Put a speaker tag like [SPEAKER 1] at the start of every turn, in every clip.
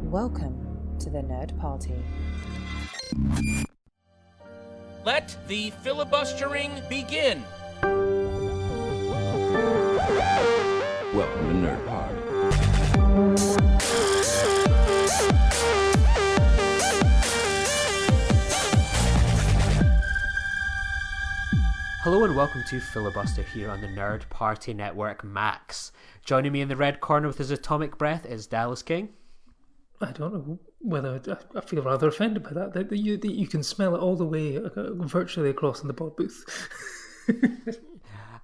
[SPEAKER 1] Welcome to the Nerd Party.
[SPEAKER 2] Let the filibustering begin.
[SPEAKER 3] Welcome to Nerd Party.
[SPEAKER 4] Hello and welcome to Filibuster here on the Nerd Party Network Max. Joining me in the red corner with his atomic breath is Dallas King.
[SPEAKER 5] I don't know whether I feel rather offended by that you can smell it all the way virtually across in the pod booth.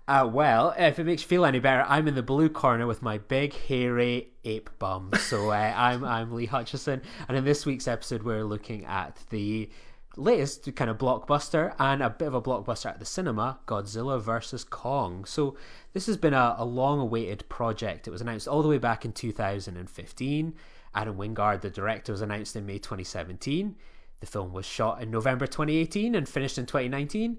[SPEAKER 4] Well, if it makes you feel any better, I'm in the blue corner with my big hairy ape bum. So I'm Lee Hutchison, and in this week's episode we're looking at the latest kind of blockbuster and a bit of a blockbuster at the cinema, Godzilla vs. Kong. So this has been a long-awaited project. It was announced all the way back in 2015. Adam Wingard, the director, was announced in May 2017. The film was shot in November 2018 and finished in 2019.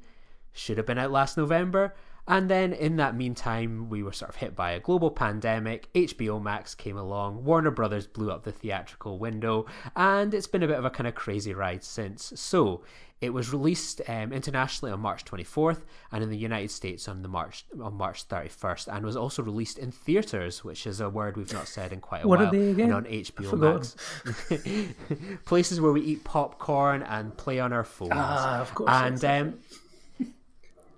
[SPEAKER 4] Should have been out last November. And then in that meantime, we were sort of hit by a global pandemic. HBO Max came along. Warner Brothers blew up the theatrical window. And it's been a bit of a kind of crazy ride since. So it was released internationally on March 24th and in the United States on March 31st, and was also released in theatres, which is a word we've not said in quite a while.
[SPEAKER 5] What are they again?
[SPEAKER 4] And on HBO Max. Places where we eat popcorn and play on our phones.
[SPEAKER 5] Of course.
[SPEAKER 4] And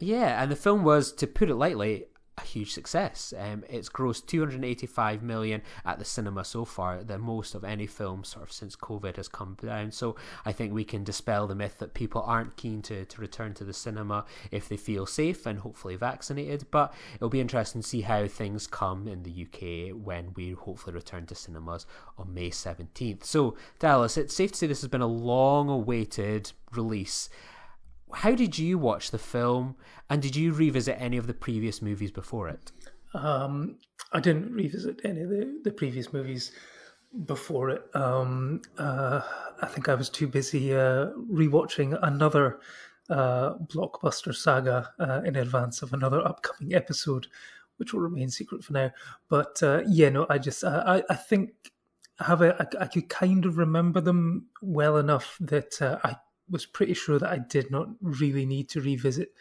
[SPEAKER 4] yeah, and the film was, to put it lightly, a huge success. It's grossed 285 million at the cinema so far, the most of any film sort of since COVID has come down. So I think we can dispel the myth that people aren't keen to return to the cinema if they feel safe and hopefully vaccinated. But it'll be interesting to see how things come in the UK when we hopefully return to cinemas on May 17th. So Dallas, it's safe to say this has been a long-awaited release. How did you watch the film, and did you revisit any of the previous movies before it?
[SPEAKER 5] I didn't revisit any of the previous movies before it. I think I was too busy rewatching another blockbuster saga in advance of another upcoming episode, which will remain secret for now. But I think I could kind of remember them well enough that I was pretty sure that I did not really need to revisit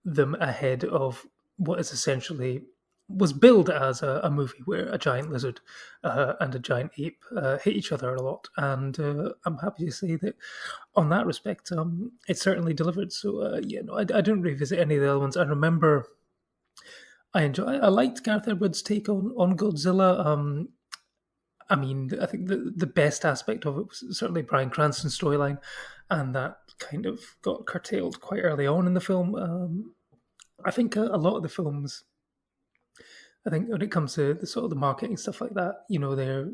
[SPEAKER 5] them ahead of what is essentially was billed as a movie where a giant lizard and a giant ape hit each other a lot. And I'm happy to say that on that respect, it certainly delivered. So I didn't revisit any of the other ones. I remember I liked Gareth Edwards' take on Godzilla. I think the best aspect of it was certainly Bryan Cranston's storyline, and that kind of got curtailed quite early on in the film. I think a lot of the films, I think when it comes to the sort of the marketing stuff like that, they're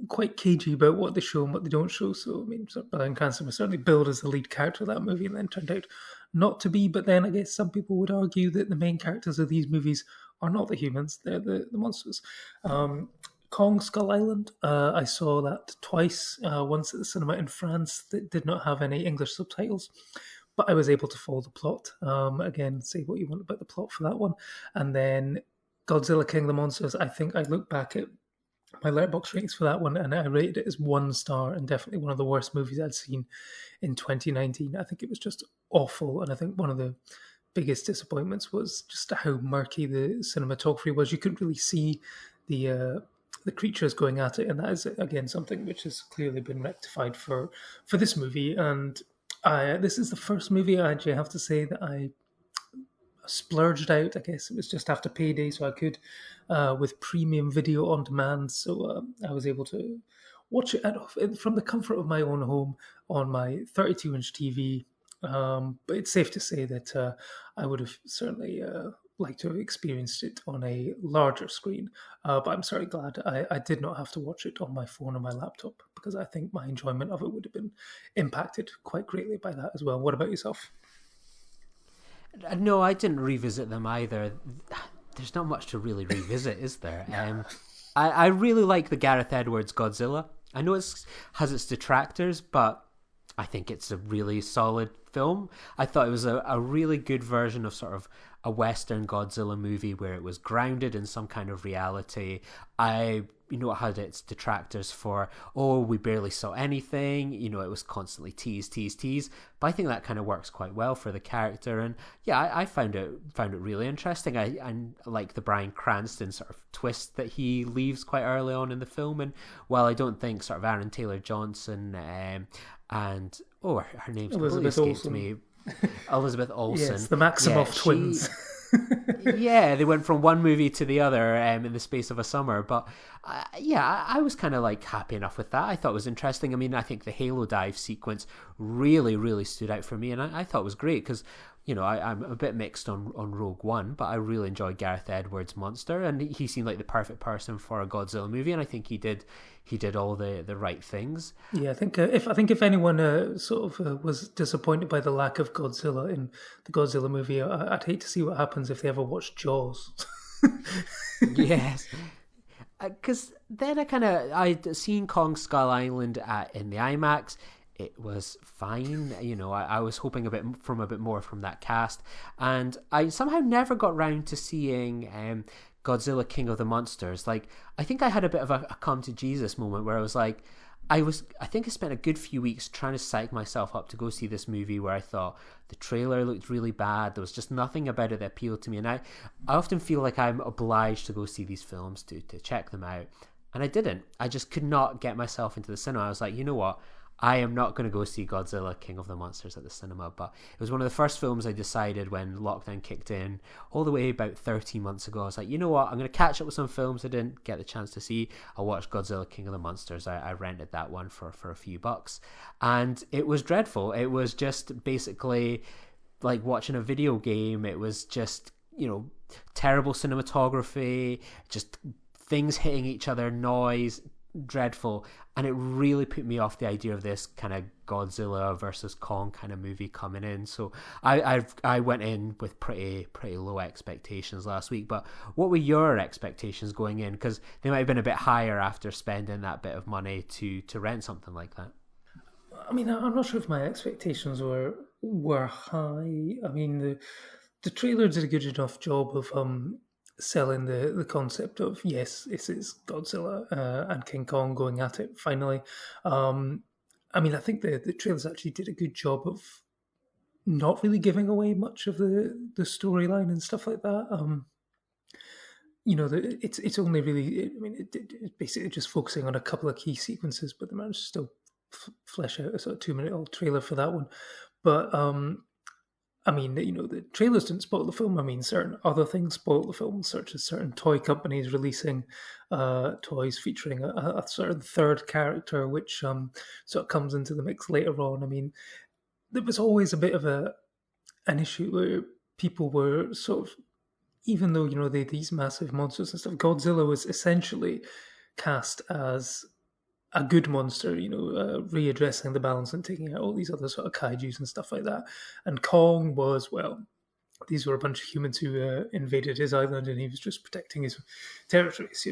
[SPEAKER 5] quite cagey about what they show and what they don't show. So, Bryan Cranston was certainly billed as the lead character of that movie and then turned out not to be. But then I guess some people would argue that the main characters of these movies are not the humans, they're the monsters. Kong Skull Island, I saw that twice, once at the cinema in France that did not have any English subtitles, but I was able to follow the plot. Again, say what you want about the plot for that one. And then Godzilla King of the Monsters, I think I look back at my Letterboxd ratings for that one and I rated it as 1 star and definitely one of the worst movies I'd seen in 2019. I think it was just awful, and I think one of the biggest disappointments was just how murky the cinematography was. You couldn't really see the creatures going at it, and that is again something which has clearly been rectified for this movie. And this is the first movie I actually have to say that I splurged out. I guess it was just after payday, so I could with premium video on demand, so I was able to watch it from the comfort of my own home on my 32-inch TV. But it's safe to say that I would have certainly like to have experienced it on a larger screen, but I'm certainly glad I did not have to watch it on my phone or my laptop, because I think my enjoyment of it would have been impacted quite greatly by that as well. What about yourself?
[SPEAKER 4] No, I didn't revisit them either. There's not much to really revisit, is there? I really like the Gareth Edwards Godzilla. I know it has its detractors, but I think it's a really solid film. I thought it was a really good version of sort of a Western Godzilla movie where it was grounded in some kind of reality. It had its detractors for, oh, we barely saw anything, it was constantly tease, but I think that kind of works quite well for the character. And yeah, I found it really interesting. I like the Bryan Cranston sort of twist that he leaves quite early on in the film. And while I don't think sort of Aaron Taylor Johnson and her name's completely escaped me, Elizabeth Olsen,
[SPEAKER 5] yes, the Maximoff twins.
[SPEAKER 4] Yeah, they went from one movie to the other in the space of a summer. But I was kind of like happy enough with that. I thought it was interesting. I mean, I think the Halo dive sequence really, really stood out for me, and I thought it was great because I'm a bit mixed on Rogue One, but I really enjoyed Gareth Edwards' Monster, and he seemed like the perfect person for a Godzilla movie, and I think he did all the right things.
[SPEAKER 5] Yeah, I think if anyone was disappointed by the lack of Godzilla in the Godzilla movie, I'd hate to see what happens if they ever watch Jaws.
[SPEAKER 4] Yes. Because then I'd seen Kong Skull Island in the IMAX. It was fine, I was hoping a bit more from that cast, and I somehow never got round to seeing Godzilla King of the Monsters. Like, I think I had a bit of a come to Jesus moment where I was like, I think I spent a good few weeks trying to psych myself up to go see this movie where I thought the trailer looked really bad. There was just nothing about it that appealed to me. And I often feel like I'm obliged to go see these films to check them out. And I didn't. I just could not get myself into the cinema. I was like, you know what? I am not going to go see Godzilla King of the Monsters at the cinema. But it was one of the first films I decided when lockdown kicked in all the way about 13 months ago. I was like, you know what? I'm going to catch up with some films I didn't get the chance to see. I'll watch Godzilla King of the Monsters. I rented that one for a few bucks. And it was dreadful. It was just basically like watching a video game. It was just, terrible cinematography, just things hitting each other, noise, dreadful. And it really put me off the idea of this kind of Godzilla versus Kong kind of movie coming in. So I went in with pretty low expectations last week. But what were your expectations going in? Because they might have been a bit higher after spending that bit of money to rent something like that.
[SPEAKER 5] I mean, I'm not sure if my expectations were high. I mean, the trailer did a good enough job of selling the concept of, yes, this is Godzilla and King Kong going at it finally. I mean, I think the trailers actually did a good job of not really giving away much of the storyline and stuff like that. It's only really, it's basically just focusing on a couple of key sequences, but they managed to still flesh out a sort of 2-minute old trailer for that one. But I mean, the trailers didn't spoil the film. I mean, certain other things spoiled the film, such as certain toy companies releasing toys featuring a certain third character, which sort of comes into the mix later on. I mean, there was always a bit of an issue where people were sort of, even though, these massive monsters and stuff, Godzilla was essentially cast as a good monster, readdressing the balance and taking out all these other sort of kaijus and stuff like that. And Kong was, well, these were a bunch of humans who invaded his island, and he was just protecting his territories.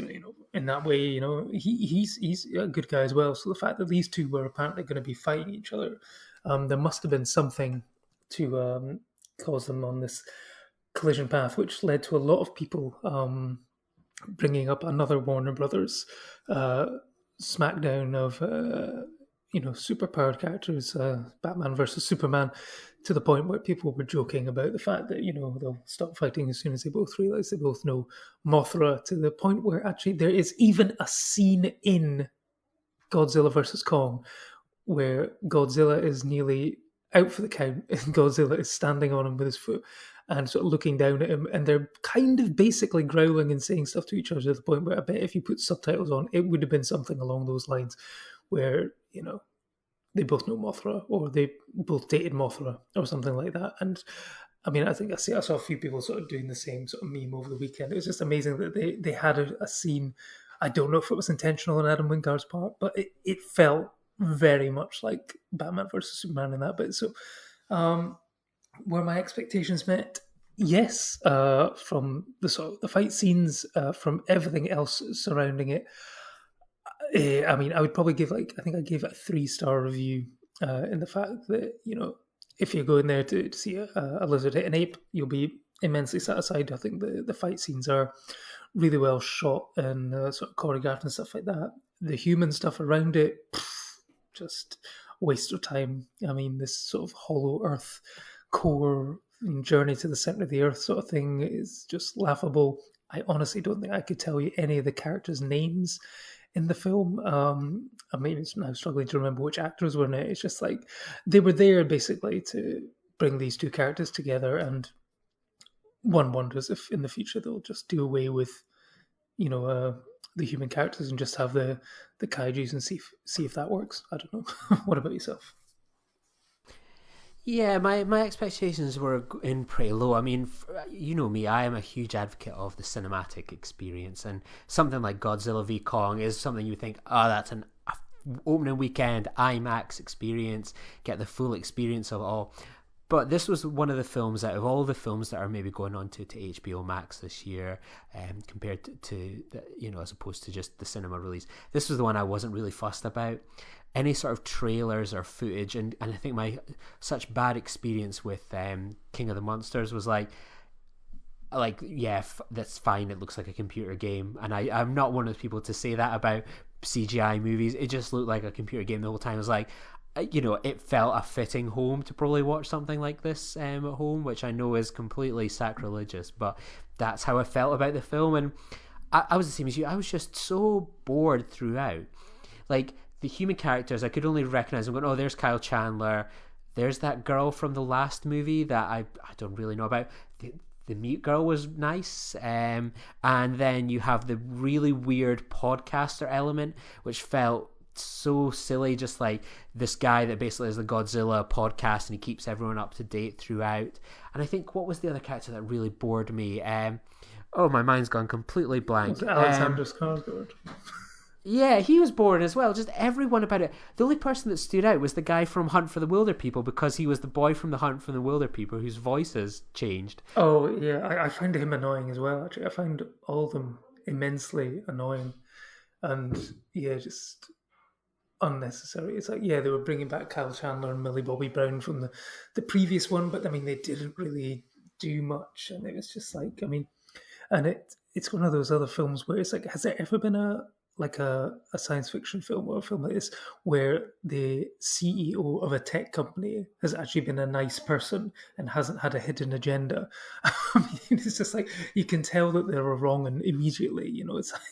[SPEAKER 5] In that way, he's a good guy as well. So the fact that these two were apparently going to be fighting each other, there must have been something to cause them on this collision path, which led to a lot of people bringing up another Warner Brothers smackdown of superpowered characters, Batman versus Superman, to the point where people were joking about the fact that they'll stop fighting as soon as they both realize they both know Mothra, to the point where actually there is even a scene in Godzilla versus Kong where Godzilla is nearly out for the count and Godzilla is standing on him with his foot and sort of looking down at him, and they're kind of basically growling and saying stuff to each other, to the point where I bet if you put subtitles on, it would have been something along those lines, where, they both know Mothra, or they both dated Mothra, or something like that. And I mean, I saw a few people sort of doing the same sort of meme over the weekend. It was just amazing that they had a scene. I don't know if it was intentional on Adam Wingard's part, but it felt very much like Batman versus Superman in that bit. So, were my expectations met? Yes, from the fight scenes, from everything else surrounding it. I mean, I would probably give I think I gave it a 3-star review in the fact that, if you're going there to see a lizard hit an ape, you'll be immensely satisfied. I think the fight scenes are really well shot and sort of choreographed and stuff like that. The human stuff around it, just waste of time. I mean, this sort of hollow Earth core journey to the center of the Earth sort of thing is just laughable. I honestly don't think I could tell you any of the characters' names in the film. I mean, it's now struggling to remember which actors were in it. It's just like they were there basically to bring these two characters together, and one wonders if in the future they'll just do away with, you know, the human characters and just have the kaiju's and see if that works. I don't know. What about yourself?
[SPEAKER 4] Yeah, my expectations were in pretty low. I mean, you know me, I am a huge advocate of the cinematic experience, and something like Godzilla v Kong is something you think, oh, that's an opening weekend IMAX experience, get the full experience of it all. But this was one of the films out of all the films that are maybe going on to HBO Max this year, compared to as opposed to just the cinema release. This was the one I wasn't really fussed about. Any sort of trailers or footage, and I think my such bad experience with King of the Monsters was like yeah, that's fine. It looks like a computer game, and I'm not one of those people to say that about CGI movies. It just looked like a computer game the whole time. It was like, it felt a fitting home to probably watch something like this at home, which I know is completely sacrilegious, but that's how I felt about the film. And I was the same as you. I was just so bored throughout. Like, the human characters, I could only recognize them going, oh, there's Kyle Chandler. There's that girl from the last movie that I don't really know about. The mute girl was nice. And then you have the really weird podcaster element, which felt so silly, just like this guy that basically is the Godzilla podcast and he keeps everyone up to date throughout. And I think, what was the other character that really bored me? Oh, my mind's gone completely blank.
[SPEAKER 5] Was it Alexander Skarsgård?
[SPEAKER 4] Yeah, he was boring as well. Just everyone about it. The only person that stood out was the guy from Hunt for the Wilder People, because he was the boy from the Hunt for the Wilder People whose voices changed.
[SPEAKER 5] Oh yeah, I find him annoying as well. Actually, I find all of them immensely annoying, and yeah, just unnecessary. It's like, yeah, they were bringing back Kyle Chandler and Millie Bobby Brown from the previous one, but I mean, they didn't really do much, and it was just like, I mean, and it's one of those other films where it's like, has there ever been a science fiction film or a film like this where the CEO of a tech company has actually been a nice person and hasn't had a hidden agenda? I mean, it's just like, you can tell that they were wrong, and immediately,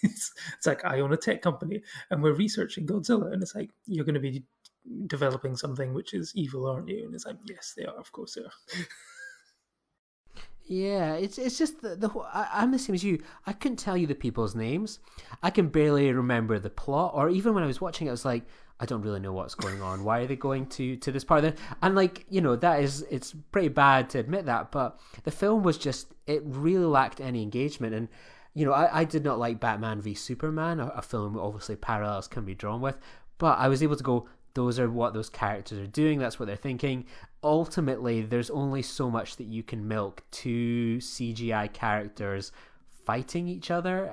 [SPEAKER 5] it's like, I own a tech company and we're researching Godzilla, and it's like, you're going to be developing something which is evil, aren't you? And it's like, yes, they are. Of course, they are.
[SPEAKER 4] Yeah, it's just the whole, I'm the same as you. I couldn't tell you the people's names. I can barely remember the plot, or even when I was watching it, I was like, I don't really know what's going on. Why are they going to this part of it? And like, it's pretty bad to admit that, but the film was just, it really lacked any engagement. And I did not like Batman v Superman, a film obviously parallels can be drawn with, but I was able to go, those are what those characters are doing. That's what they're thinking. Ultimately, there's only so much that you can milk two CGI characters fighting each other,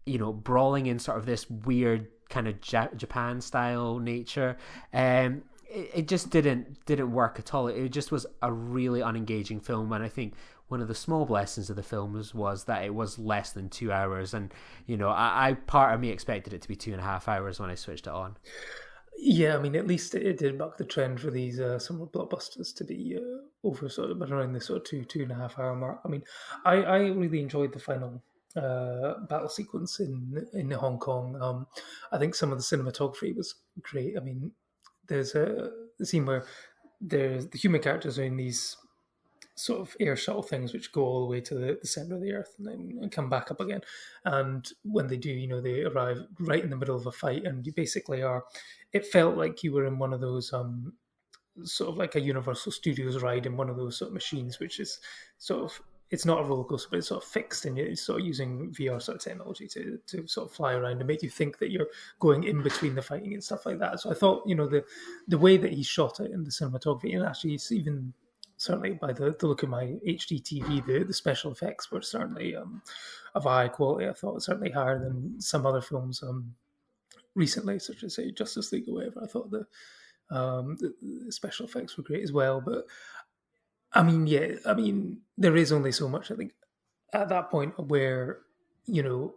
[SPEAKER 4] brawling in sort of this weird kind of Japan style nature. It just didn't work at all. It just was a really unengaging film, and I think one of the small blessings of the film was that it was less than 2 hours, and I part of me expected it to be 2.5 hours when I switched it on.
[SPEAKER 5] Yeah, I mean, at least it did buck the trend for these summer blockbusters to be over sort of around the sort of 2.5 hour mark. I mean, I really enjoyed the final battle sequence in Hong Kong. I think some of the cinematography was great. I mean, there's a scene where there's the human characters are in these sort of air shuttle things which go all the way to the center of the earth and then come back up again. And when they do, they arrive right in the middle of a fight, and you basically are. It felt like you were in one of those sort of like a Universal Studios ride in one of those sort of machines, which is sort of, it's not a roller coaster, but it's sort of fixed, and it's sort of using VR sort of technology to sort of fly around and make you think that you're going in between the fighting and stuff like that. So I thought, the way that he shot it in the cinematography, and actually it's even certainly by the look of my HD TV, the special effects were certainly of high quality. I thought certainly higher than some other films recently, such as say Justice League or whatever. I thought the special effects were great as well, but I mean, yeah, I mean, there is only so much, I think, at that point where, you know,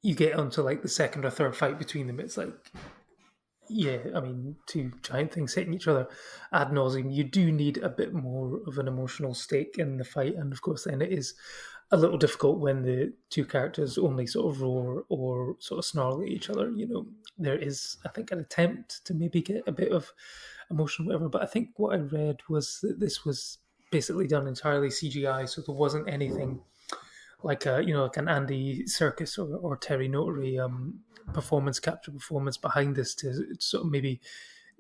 [SPEAKER 5] you get onto like the second or third fight between them. It's like, yeah, I mean, two giant things hitting each other ad nauseum. You do need a bit more of an emotional stake in the fight, and of course, then it is a little difficult when the two characters only sort of roar or sort of snarl at each other. You know, there is, I think, an attempt to maybe get a bit of emotion, whatever. But I think what I read was that this was basically done entirely CGI, so there wasn't anything like a like an Andy Serkis or Terry Notary performance capture performance behind this to sort of maybe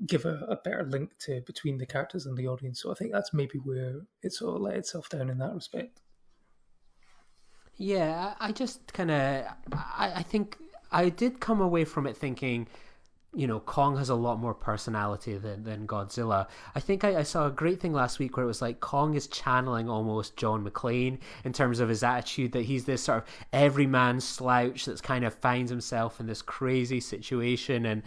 [SPEAKER 5] give a better link to between the characters and the audience. So I think that's maybe where it sort of let itself down in that respect.
[SPEAKER 4] Yeah, I just kind of, I think I did come away from it thinking, Kong has a lot more personality than Godzilla. I think I saw a great thing last week where it was like Kong is channeling almost John McClane in terms of his attitude, that he's this sort of everyman slouch that's kind of finds himself in this crazy situation. And,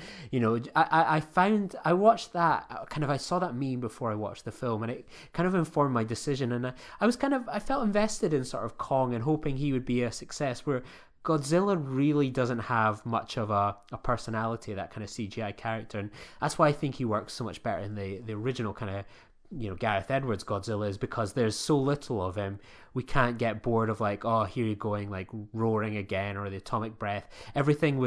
[SPEAKER 4] I watched that kind of, I saw that meme before I watched the film, and it kind of informed my decision. And I felt invested in sort of Kong and hoping he would be a success, where Godzilla really doesn't have much of a personality, that kind of CGI character, and that's why I think he works so much better in the original kind of Gareth Edwards Godzilla, is because there's so little of him. We can't get bored of like, oh, here you're going, like roaring again, or the atomic breath. Everything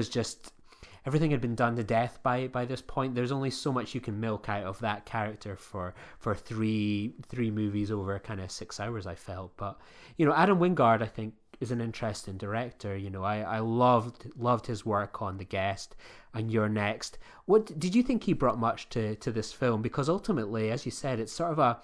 [SPEAKER 4] had been done to death by this point. There's only so much you can milk out of that character for three movies over kind of 6 hours, I felt. But Adam Wingard, I think, is an interesting director. I loved his work on The Guest and You're Next. What did you think he brought much to this film? Because ultimately, as you said, it's sort of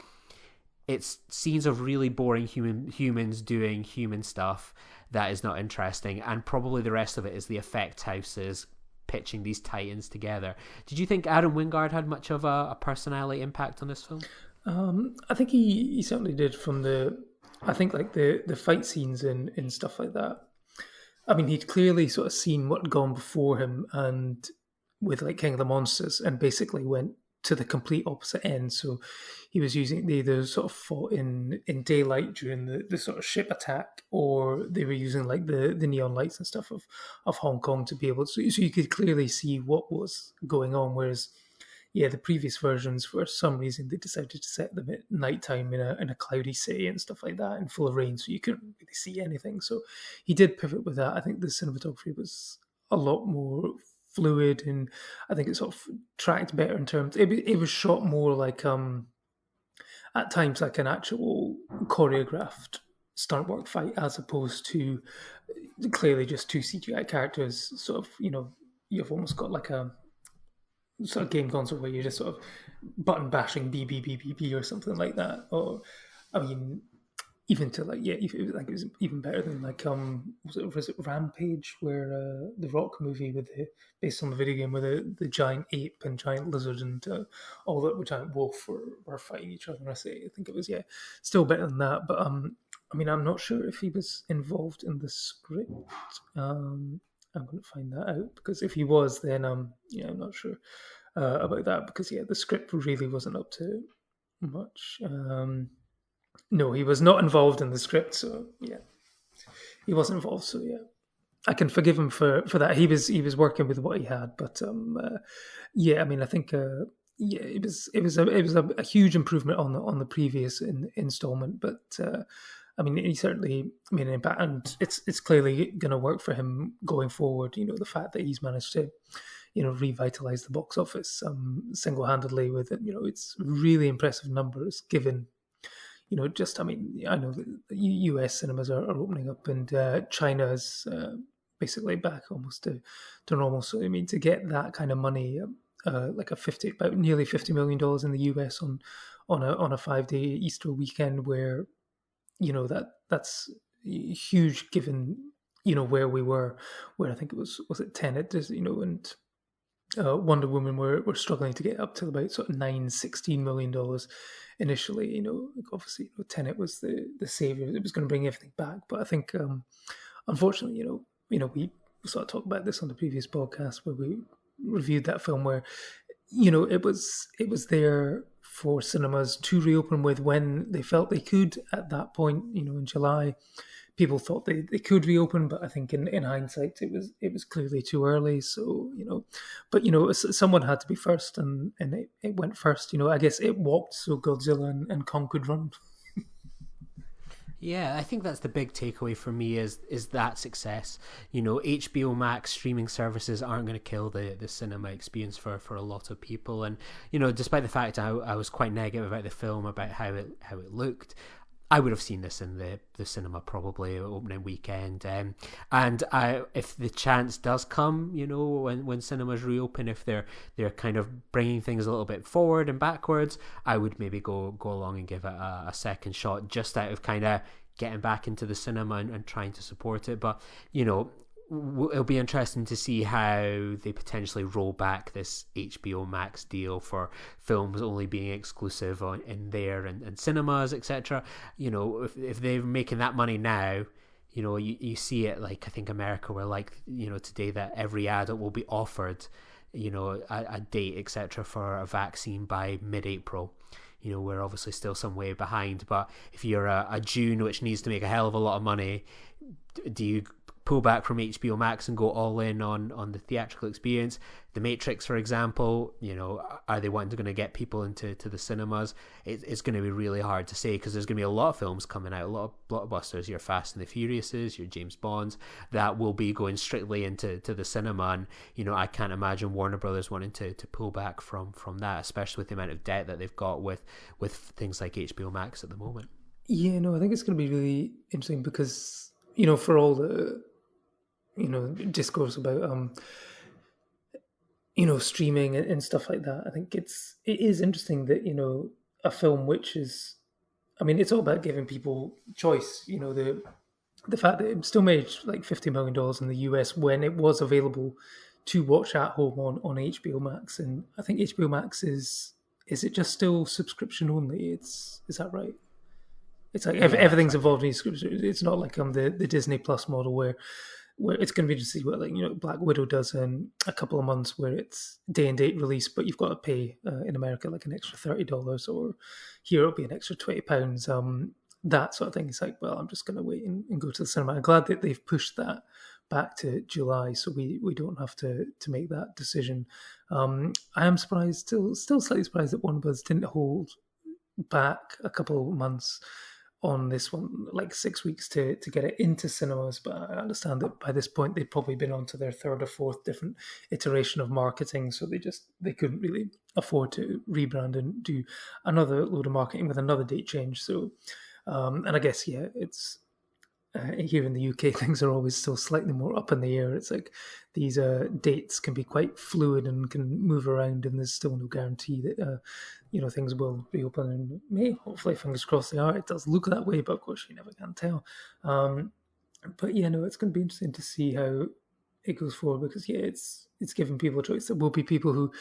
[SPEAKER 4] it's scenes of really boring humans doing human stuff that is not interesting, and probably the rest of it is the effect houses pitching these titans together. Did you think Adam Wingard had much of a personality impact on this film?
[SPEAKER 5] I think he certainly did. I think like the fight scenes and stuff like that. I mean, he'd clearly sort of seen what had gone before him, and with like King of the Monsters, and basically went to the complete opposite end. So he was using they either sort of fought in daylight during the sort of ship attack, or they were using like the neon lights and stuff of Hong Kong to be able to. So you could clearly see what was going on. Whereas, yeah, the previous versions, for some reason, they decided to set them at nighttime in a cloudy city and stuff like that, and full of rain, so you couldn't really see anything. So he did pivot with that. I think the cinematography was a lot more fluid, and I think it sort of tracked better in terms. It was shot more like at times like an actual choreographed stunt work fight, as opposed to clearly just two CGI characters. Sort of, you've almost got like a sort of game console where you're just sort of button bashing B B B B B or something like that. Or, I mean, even to like it was even better than like was it Rampage, where the Rock movie with based on the video game, where the giant ape and giant lizard and all that giant wolf were fighting each other. I think it was, yeah, still better than that. But I mean, I'm not sure if he was involved in the script. I'm going to find that out, because if he was, then yeah, I'm not sure about that, because yeah, the script really wasn't up to much. No, he was not involved in the script, so yeah, he wasn't involved. So yeah, I can forgive him for that. He was working with what he had, but yeah, I mean, I think yeah, it was a huge improvement on the previous installment, but. I mean, he certainly made an impact, and it's clearly going to work for him going forward. The fact that he's managed to, revitalize the box office single-handedly with it. It's really impressive numbers given, just, I mean, I know that the US cinemas are opening up, and China's basically back almost to normal. So, I mean, to get that kind of money, like about nearly $50 million in the US on a 5-day Easter weekend, where that's huge given where we were, where I think it was it Tenet, and Wonder Woman were struggling to get up to about sort of $16 million initially. Obviously, Tenet was the savior. It was going to bring everything back, but I think unfortunately, we sort of talked about this on the previous podcast where we reviewed that film, where it was there for cinemas to reopen with when they felt they could at that point. In July, people thought they could reopen, but I think in hindsight it was clearly too early. So but someone had to be first, and it went first. I guess it walked so Godzilla and Kong could run.
[SPEAKER 4] Yeah, I think that's the big takeaway for me is that success. HBO Max streaming services aren't going to kill the cinema experience for a lot of people. And despite the fact I was quite negative about the film, about how it looked, I would have seen this in the cinema probably opening weekend. And if the chance does come, when cinemas reopen, if they're kind of bringing things a little bit forward and backwards, I would maybe go along and give it a second shot, just out of kind of getting back into the cinema and trying to support it. But it'll be interesting to see how they potentially roll back this HBO Max deal for films only being exclusive in there and cinemas, etc. If they're making that money now, you see it, like I think America, where like today that every adult will be offered a date, etc., for a vaccine by mid-April. We're obviously still some way behind, but if you're a June which needs to make a hell of a lot of money, do you pull back from HBO Max and go all in on the theatrical experience? The Matrix, for example, are they wanting to going to get people into the cinemas? It's going to be really hard to say, because there's going to be a lot of films coming out, a lot of blockbusters, your Fast and the Furiouses, your James Bonds, that will be going strictly into the cinema. And I can't imagine Warner Brothers wanting to pull back from that, especially with the amount of debt that they've got with things like HBO Max at the moment.
[SPEAKER 5] Yeah, no, I think it's going to be really interesting because for all the discourse about streaming and stuff like that, I think it is interesting that a film which is, I mean, it's all about giving people choice. The fact that it still made like $50 million in the US when it was available to watch at home on HBO Max. And I think HBO Max is it just still subscription only? Is that right? It's like everything's
[SPEAKER 4] Right.
[SPEAKER 5] involved in subscription. It's not like the Disney Plus model where it's going to be interesting to see what Black Widow does in a couple of months, where it's day and date release, but you've got to pay in America like an extra $30, or here it'll be an extra £20. That sort of thing. It's like, well, I'm just going to wait and go to the cinema. I'm glad that they've pushed that back to July, so we don't have to make that decision. I am surprised, still slightly surprised that Warner Bros. Didn't hold back a couple of months on this one, like 6 weeks to get it into cinemas. But I understand that by this point they'd probably been on to their third or fourth different iteration of marketing, so they couldn't really afford to rebrand and do another load of marketing with another date change. So and I guess it's here in the UK, things are always still slightly more up in the air. It's like these dates can be quite fluid and can move around, and there's still no guarantee that things will reopen. And hopefully, fingers crossed, they are. It does look that way, but of course, you never can tell. But yeah, no, it's going to be interesting to see how it goes forward, because it's giving people a choice. There will be people who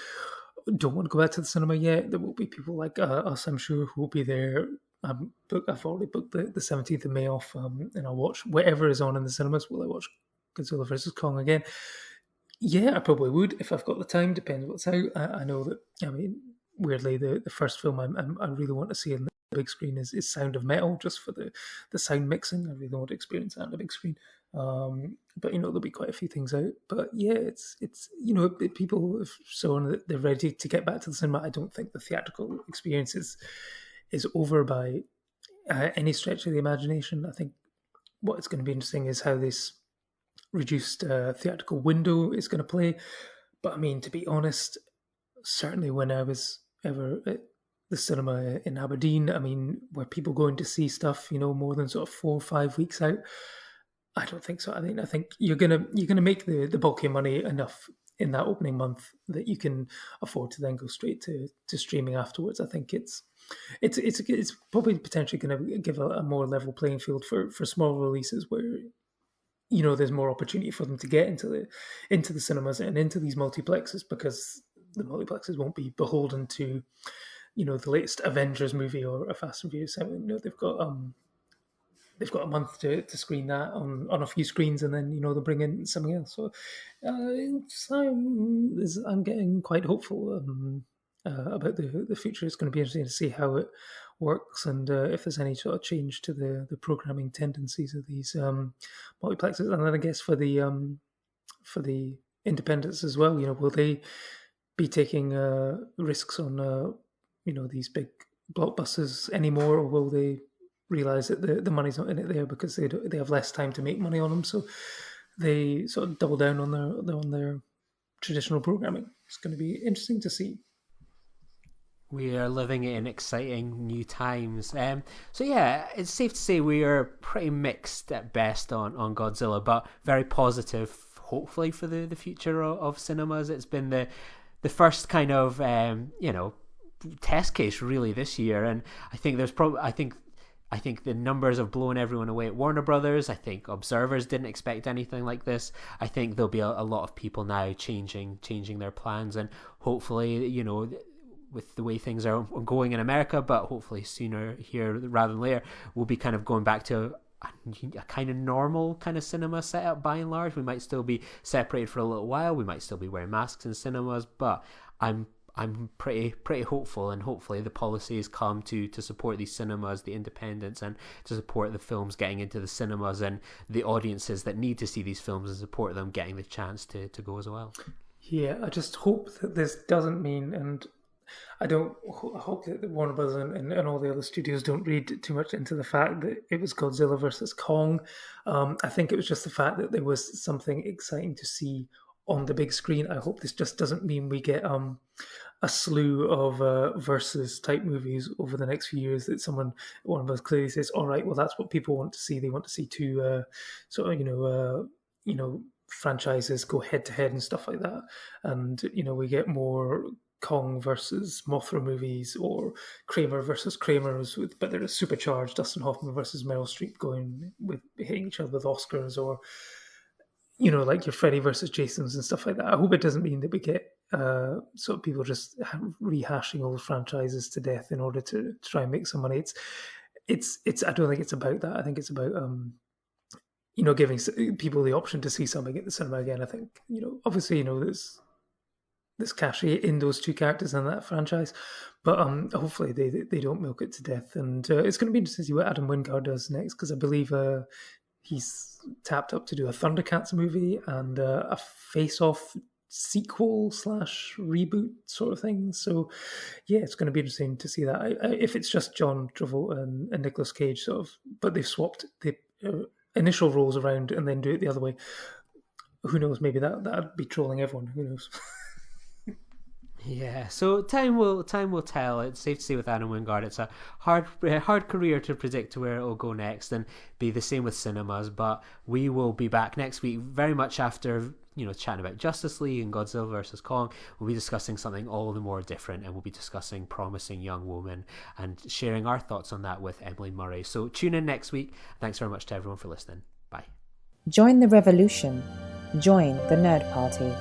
[SPEAKER 5] don't want to go back to the cinema yet. There will be people like us, I'm sure, who will be there. I've already booked the 17th of May off, and I'll watch whatever is on in the cinemas. Will I watch Godzilla versus Kong again? Yeah, I probably would if I've got the time. Depends what's out. I know that. I mean, weirdly, the first film I really want to see in the big screen is Sound of Metal, just for the sound mixing. I really want to experience that on the big screen. But there'll be quite a few things out. But yeah, it's people have shown that they're ready to get back to the cinema. I don't think the theatrical experience is over by any stretch of the imagination. I think what's going to be interesting is how this reduced theatrical window is going to play. But I mean, to be honest, certainly when I was ever at the cinema in Aberdeen, I mean, were people going to see stuff, more than sort of 4 or 5 weeks out? I don't think so. I think you're gonna make the bulk of your money enough in that opening month that you can afford to then go straight to streaming afterwards. I think it's probably potentially going to give a more level playing field for small releases, where there's more opportunity for them to get into the cinemas and into these multiplexes, because the multiplexes won't be beholden to the latest Avengers movie or a Fast and Furious 7. They've got a month to screen that on a few screens, and then they'll bring in something else. So I'm getting quite hopeful. about the future. It's going to be interesting to see how it works and if there's any sort of change to the programming tendencies of these multiplexes. And then I guess for the independents as well, will they be taking risks on these big blockbusters anymore, or will they realize that the money's not in it there because they have less time to make money on them, so they sort of double down on their traditional programming? It's going to be interesting to see.
[SPEAKER 4] We are living in exciting new times. So yeah, it's safe to say we are pretty mixed at best on Godzilla, but very positive, hopefully, for the future of cinemas. It's been the first kind of test case really this year, and I think I think the numbers have blown everyone away at Warner Brothers. I think observers didn't expect anything like this. I think there'll be a lot of people now changing their plans, and hopefully, with the way things are going in America, but hopefully sooner here rather than later, we'll be kind of going back to a kind of normal kind of cinema setup by and large. We might still be separated for a little while. We might still be wearing masks in cinemas, but I'm pretty hopeful, and hopefully the policies come to support these cinemas, the independents, and to support the films getting into the cinemas and the audiences that need to see these films and support them getting the chance to go as well.
[SPEAKER 5] Yeah, I just hope that this doesn't mean, and I hope that Warner Bros. And all the other studios don't read too much into the fact that it was Godzilla versus Kong. I think it was just the fact that there was something exciting to see on the big screen. I hope this just doesn't mean we get a slew of versus type movies over the next few years, that one of us clearly says, all right, well, that's what people want to see. They want to see two franchises go head to head and stuff like that. And, we get more Kong versus Mothra movies, or Kramer versus Kramer's, but they're supercharged. Dustin Hoffman versus Meryl Streep hitting each other with Oscars, or like your Freddy versus Jason's and stuff like that. I hope it doesn't mean that we get sort of people just rehashing old franchises to death in order to try and make some money. It's I don't think it's about that. I think it's about giving people the option to see something at the cinema again. I think obviously there's cachet in those two characters in that franchise, but hopefully they don't milk it to death. And it's going to be interesting to see what Adam Wingard does next, because I believe he's tapped up to do a Thundercats movie and a Face Off sequel / reboot sort of thing. So yeah, it's going to be interesting to see that. If it's just John Travolta and Nicolas Cage sort of, but they've swapped the initial roles around and then do it the other way, who knows? Maybe that'd be trolling everyone. Who knows?
[SPEAKER 4] Yeah, so time will tell. It's safe to say with Adam Wingard, it's a hard career to predict where it will go next, and be the same with cinemas. But we will be back next week, very much after chatting about Justice League and Godzilla versus Kong. We'll be discussing something all the more different, and we'll be discussing Promising Young Woman and sharing our thoughts on that with Emily Murray. So tune in next week. Thanks very much to everyone for listening. Bye.
[SPEAKER 1] Join the revolution. Join the Nerd Party.